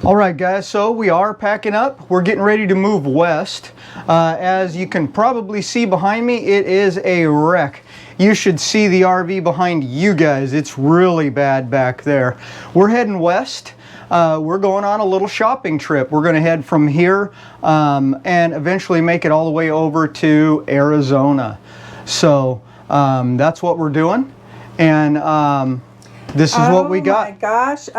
All right, guys, so we are packing up. We're getting ready to move west. As you can probably see behind me, it is a wreck. You should see the RV behind you guys. It's really bad back there. We're heading west. We're going on a little shopping trip. We're going to head from here and eventually make it all the way over to Arizona. So that's what we're doing. And this is what we got. Oh my gosh.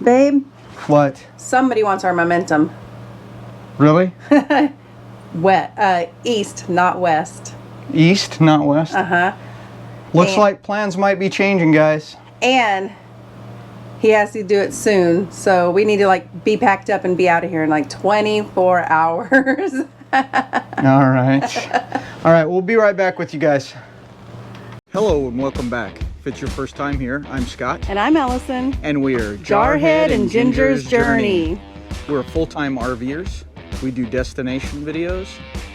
Babe. What? Somebody wants our momentum. Really? East, not west. East, not west? Uh-huh. Looks like plans might be changing, guys. And he has to do it soon, so we need to like be packed up and be out of here in like 24 hours. All right. All right, we'll be right back with you guys. Hello and welcome back. If it's your first time here, I'm Scott. And I'm Allison. And we are Jarhead and Ginger's Journey. We're full-time RVers. We do destination videos,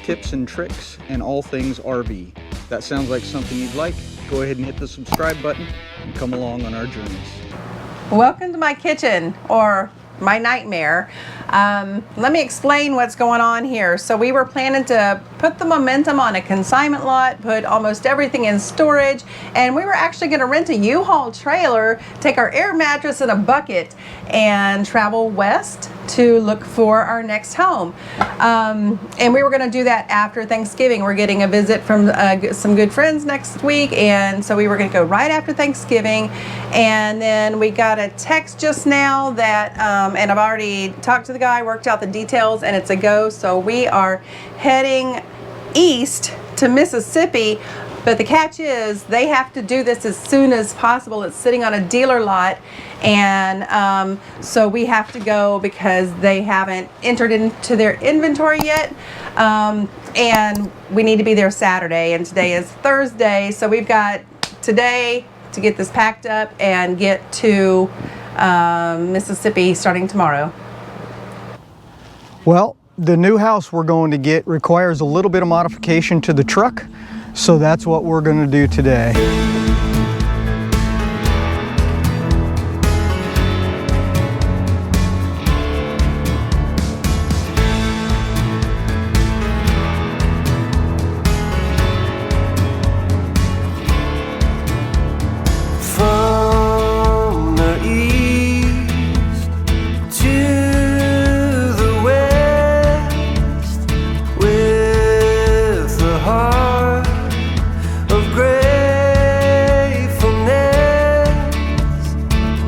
tips and tricks, and all things RV. That sounds like something you'd like. Go ahead and hit the subscribe button and come along on our journeys. Welcome to my kitchen, or my nightmare. Let me explain what's going on here. So we were planning to put the momentum on a consignment lot, put almost everything in storage, and we were actually going to rent a U-Haul trailer, take our air mattress and a bucket, and travel west to look for our next home. And we were going to do that after Thanksgiving. We're getting a visit from some good friends next week, and so we were going to go right after Thanksgiving. And then we got a text just now that, and I've already talked to the guy, worked out the details, and it's a go. So we are heading east to Mississippi. But the catch is they have to do this as soon as possible. It's sitting on a dealer lot, and so we have to go because they haven't entered into their inventory yet, and we need to be there Saturday, and today is Thursday, so we've got today to get this packed up and get to Mississippi starting tomorrow. Well, the new house we're going to get requires a little bit of modification to the truck. So that's what we're going to do today. From the east to the west, with the heart of gratefulness,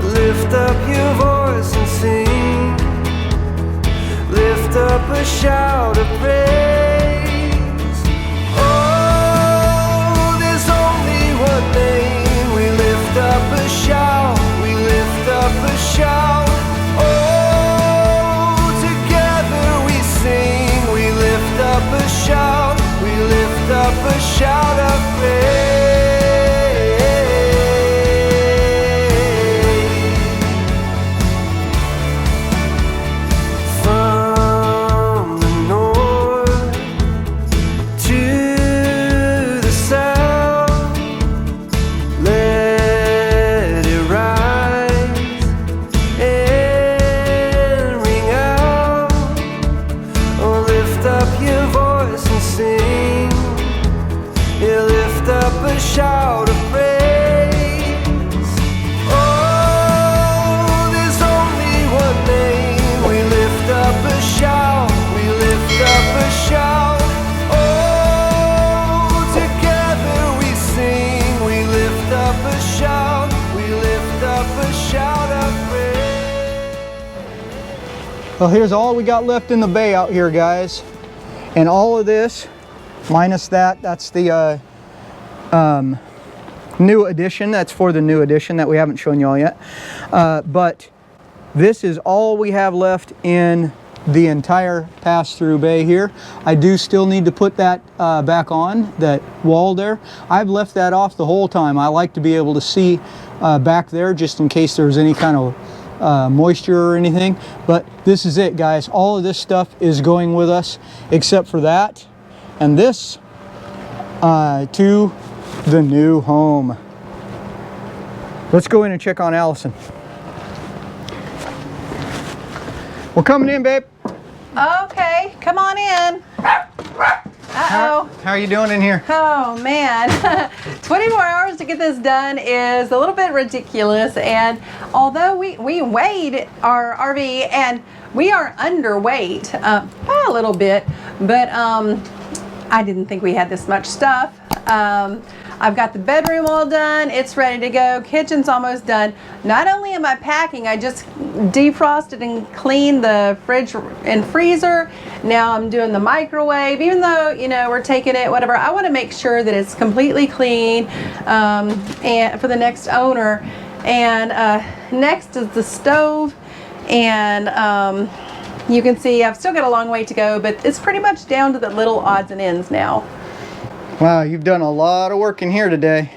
lift up your voice and sing, lift up a shout of praise. Oh, there's only one name, we lift up a shout, we lift up a shout. Oh, together we sing, we lift up a shout, we lift up a shout of praise. From the north to the south, let it rise and ring out. Oh, lift up your voice and sing. Yeah, lift up a shout of praise. Oh, there's only one name. We lift up a shout. We lift up a shout. Oh, together we sing. We lift up a shout. We lift up a shout of praise. Well, here's all we got left in the bay out here, guys. And all of this, minus that's the new edition. That's for the new edition that we haven't shown y'all yet. But this is all we have left in the entire pass-through bay here. I do still need to put that back on, that wall there. I've left that off the whole time. I like to be able to see back there just in case there's any kind of moisture or anything. But this is it, guys. All of this stuff is going with us except for that and this to the new home. Let's go in and check on Allison. We're coming in, babe. Okay, come on in. Uh-oh. How are you doing in here? Oh man, 24 hours to get this done is a little bit ridiculous, and although we weighed our RV and we are underweight by a little bit, but I didn't think we had this much stuff. I've got the bedroom all done, it's ready to go, kitchen's almost done. Not only am I packing, I just defrosted and cleaned the fridge and freezer. Now I'm doing the microwave, even though, you know, we're taking it, whatever. I want to make sure that it's completely clean and for the next owner. And next is the stove, and you can see I've still got a long way to go, but it's pretty much down to the little odds and ends now. Wow, you've done a lot of work in here today.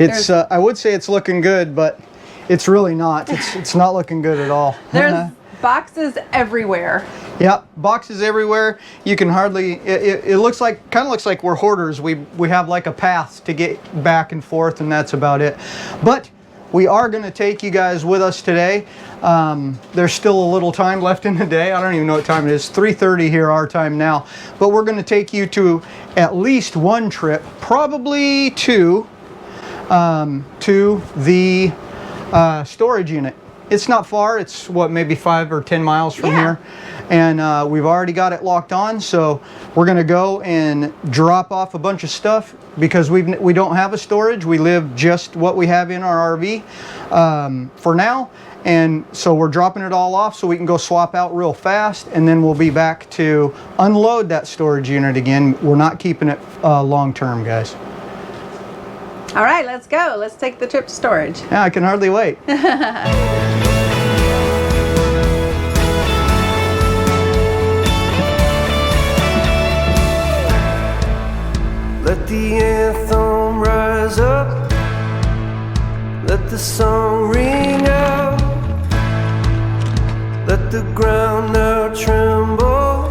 It's I would say it's looking good, but it's really not. It's not looking good at all. There's boxes everywhere. Yep, boxes everywhere. You can hardly. It looks like, kind of looks like we're hoarders. We have like a path to get back and forth, and that's about it. But we are going to take you guys with us today. There's still a little time left in the day. I don't even know what time it is. 3:30 here, our time now. But we're going to take you to at least one trip, probably two, to the storage unit. It's not far. It's what, maybe 5 or 10 miles from here. And we've already got it locked on. So we're going to go and drop off a bunch of stuff because we don't have a storage. We live just what we have in our RV for now. And so we're dropping it all off so we can go swap out real fast, and then we'll be back to unload that storage unit again. We're not keeping it long term, guys. All right, let's go. Let's take the trip to storage. Yeah, I can hardly wait. Let the anthem rise up, let the song ring out, let the ground now tremble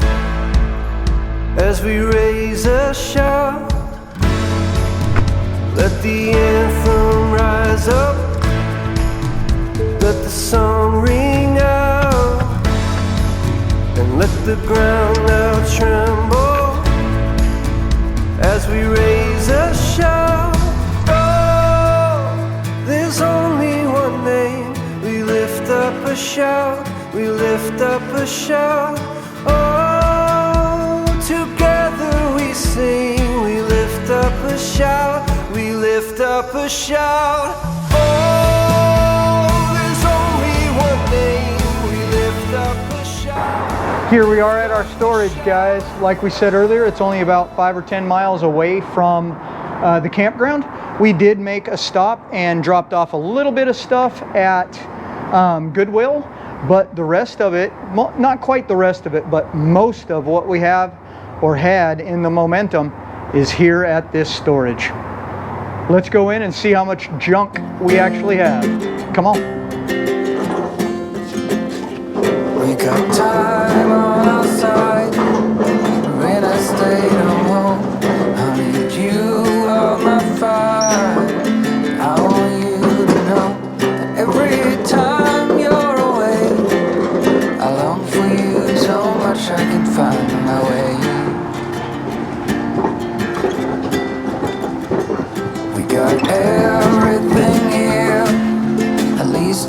as we raise a shout. Let the anthem rise up, let the song ring out, and let the ground now tremble as we raise a shout. Oh, there's only one name. We lift up a shout. We lift up a shout. Oh, together we sing. We lift up a shout. We lift up a shout. Oh, there's only one name. We lift up a shout. Here we are at our storage, guys. Like we said earlier, it's only about 5 or 10 miles away from the campground. We did make a stop and dropped off a little bit of stuff at Goodwill, but the rest of it, not quite the rest of it, but most of what we have or had in the Momentum is here at this storage. Let's go in and see how much junk we actually have. Come on. We got time on our side. When I stay home, I need you on my fire. I want you to know that every time you're away, I long for you so much I can find my way. We got everything here, at least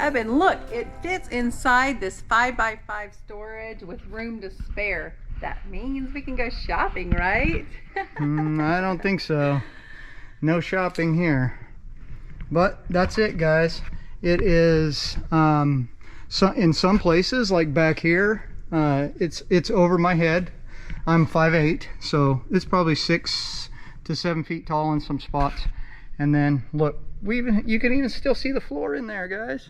tub, and look, it fits inside this 5x5 storage with room to spare. That means we can go shopping, right? I don't think so. No shopping here. But that's it, guys. It is so in some places, like back here, it's over my head. I'm 5'8", so it's probably 6 to 7 feet tall in some spots. And then look, you can even still see the floor in there, guys.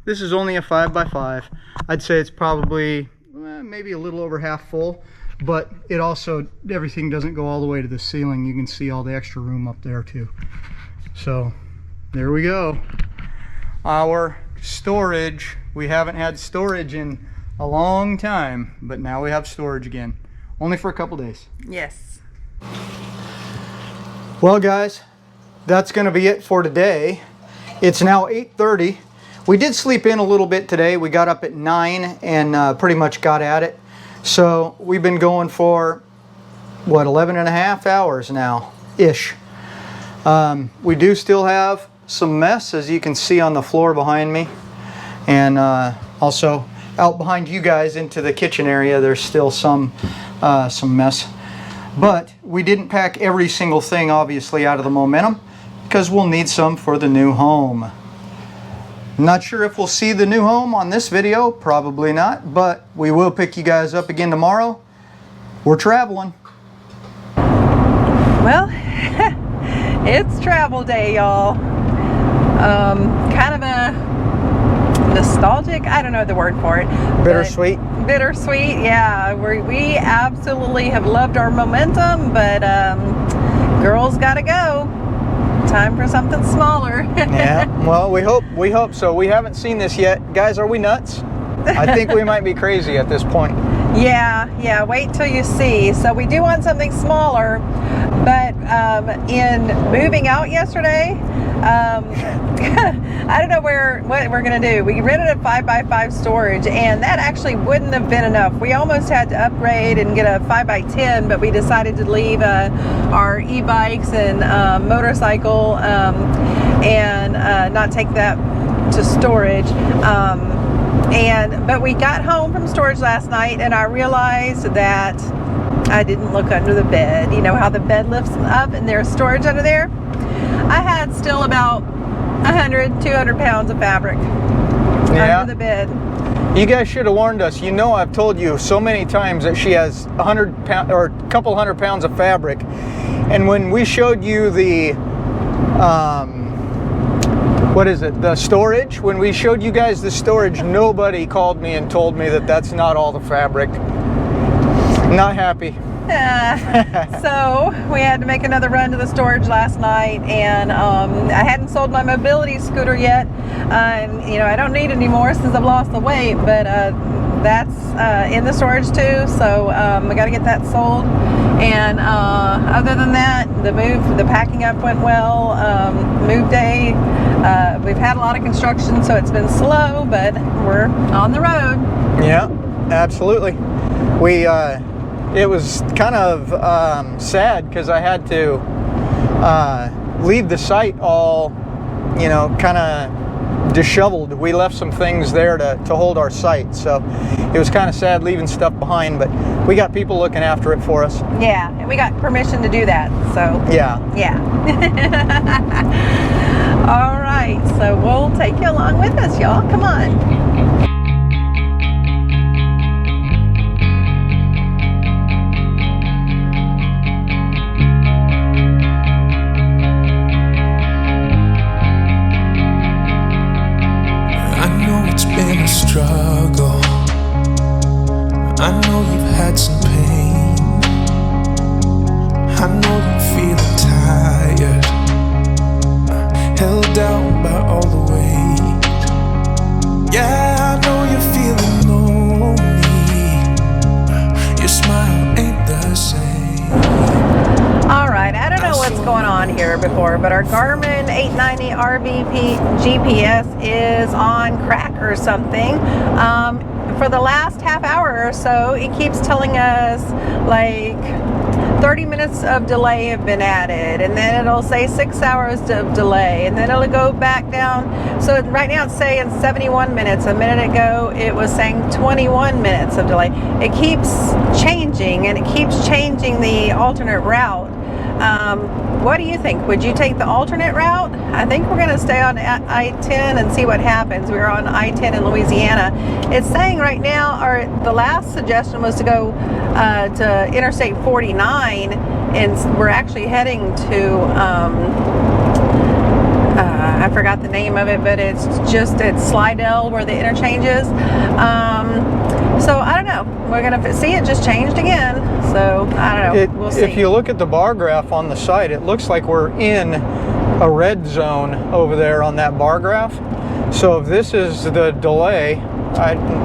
This is only a 5x5. I'd say it's probably maybe a little over half full, but it also, everything doesn't go all the way to the ceiling. You can see all the extra room up there too. So there we go. Our storage. We haven't had storage in a long time, but now we have storage again. Only for a couple days. Yes. Well, guys, that's going to be it for today. It's now 8:30. We did sleep in a little bit today. We got up at 9 and pretty much got at it. So we've been going for, what, 11 and a half hours now-ish. We do still have some mess, as you can see on the floor behind me. And also out behind you guys into the kitchen area, there's still some mess. But we didn't pack every single thing, obviously, out of the Momentum, because we'll need some for the new home. Not sure if we'll see the new home on this video, probably not, but we will pick you guys up again tomorrow. We're traveling. Well, it's travel day, y'all. Kind of a nostalgic, I don't know the word for it. Bittersweet. Bittersweet, yeah. We absolutely have loved our Momentum, but girls gotta go. Time for something smaller. Yeah, well, we hope so. We haven't seen this yet. Guys, are we nuts? I think we might be crazy at this point. Yeah, wait till you see. So we do want something smaller, but in moving out yesterday, I don't know what we're gonna do. We rented a 5x5 storage, and that actually wouldn't have been enough. We almost had to upgrade and get a 5x10, but we decided to leave our e-bikes and motorcycle and not take that to storage. But we got home from storage last night, and I realized that I didn't look under the bed. You know how the bed lifts up and there's storage under there? I had still about 100, 200 pounds of fabric under the bed. You guys should have warned us. You know, I've told you so many times that she has 100 pounds or a couple hundred pounds of fabric. And when we showed you the what is it, the storage, when we showed you guys the storage, nobody called me and told me that that's not all the fabric. Not happy. So we had to make another run to the storage last night, and I hadn't sold my mobility scooter yet. You know, I don't need it anymore since I've lost the weight, but that's in the storage too, so I got to get that sold. And other than that, the packing up went well. Move day, we've had a lot of construction, so it's been slow, but we're on the road. Yeah, absolutely. It was kind of sad because I had to leave the site all, you know, kind of disheveled. We left some things there to hold our site, so it was kind of sad leaving stuff behind, but we got people looking after it for us. Yeah, and we got permission to do that, so. Yeah. All right, so we'll take you along with us, y'all. Come on. Struggle. I know you've had some pain. I know you're feeling tired, held down by all the weight. Yeah, I know you're feeling lonely. Your smile ain't the same. All right, I don't know what's going on here before, but our Garmin 890 RVP GPS is on crack or something. For the last half hour or so, it keeps telling us like 30 minutes of delay have been added, and then it'll say 6 hours of delay, and then it'll go back down. So right now it's saying 71 minutes. A minute ago it was saying 21 minutes of delay. It keeps changing, and it keeps changing the alternate route. What do you think? Would you take the alternate route? I think we're going to stay on I-10 and see what happens. We're on I-10 in Louisiana. It's saying right now, or the last suggestion was to go to Interstate 49, and we're actually heading to I forgot the name of it, but it's just at Slidell where the interchange is. So I don't know. We're gonna see it just changed again. So I don't know. We'll see. If you look at the bar graph on the site, it looks like we're in a red zone over there on that bar graph. So if this is the delay,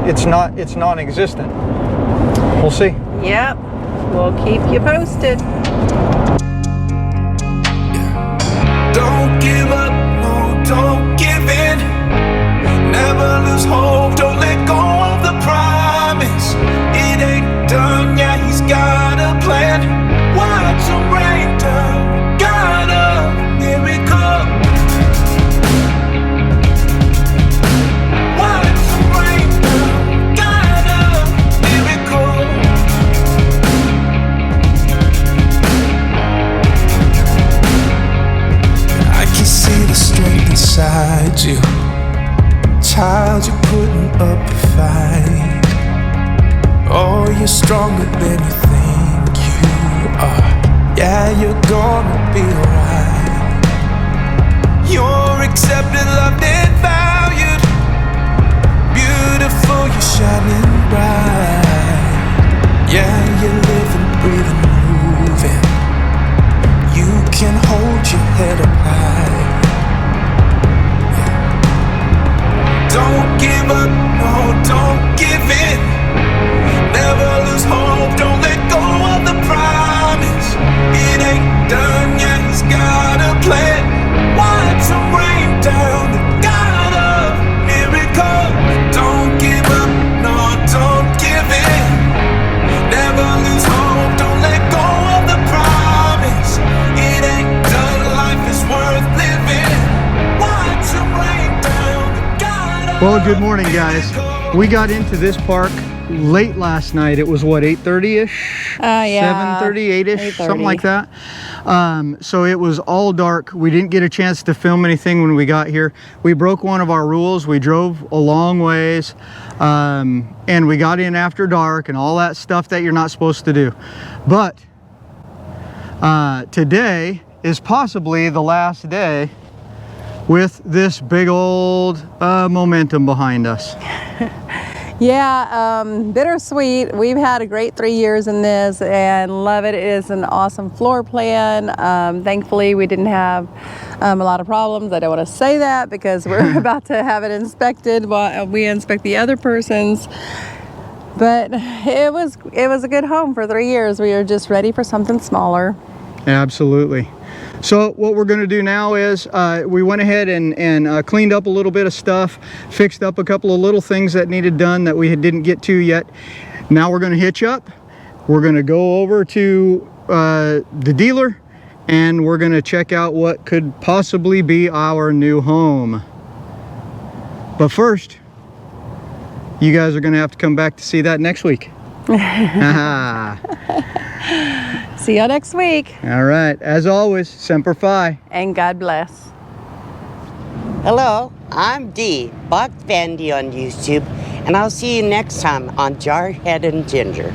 it's non-existent. We'll see. Yep. We'll keep you posted. Don't give up, no, don't give in. Never lose hope, don't let go of the promise. It ain't done, yeah, he's got a plan. Watch him rain down, got a miracle. Watch him rain down, got a miracle. I can see the strength inside you. Child, you're putting up a fight. Oh, you're stronger than you think you are. Yeah, you're gonna be alright. You're accepted, loved, and valued. Beautiful, you're shining bright. Yeah, you're living, breathing, moving. You can hold your head up high. Don't give up, no, don't give in. Never lose hope, don't let go of the promise. It ain't done yet, he's got a plan. Watch him rain down, the God of miracle. Don't give up, no, don't give in. Never lose hope, don't let go of the promise. It ain't done, life is worth living. Watch him rain down, the God of Well, good morning, guys. We got into this park late last night. It was what, 8:30ish? Yeah. 7:30, 8ish, 8:30. something like that. So it was all dark. We didn't get a chance to film anything when we got here. We broke one of our rules. We drove a long ways, and we got in after dark and all that stuff that you're not supposed to do. But today is possibly the last day with this big old momentum behind us. Yeah, bittersweet. We've had a great 3 years in this and love it. It is an awesome floor plan. Thankfully, we didn't have a lot of problems. I don't want to say that because we're about to have it inspected while we inspect the other person's. But it was a good home for 3 years. We are just ready for something smaller. Absolutely. So what we're going to do now is we went ahead and cleaned up a little bit of stuff, fixed up a couple of little things that needed done that we didn't get to yet. Now we're going to hitch up. We're going to go over to the dealer, and we're going to check out what could possibly be our new home. But first, you guys are going to have to come back to see that next week. See you next week. All right. As always, Semper Fi. And God bless. Hello, I'm Dee, Bog Vandy on YouTube, and I'll see you next time on Jarhead and Ginger.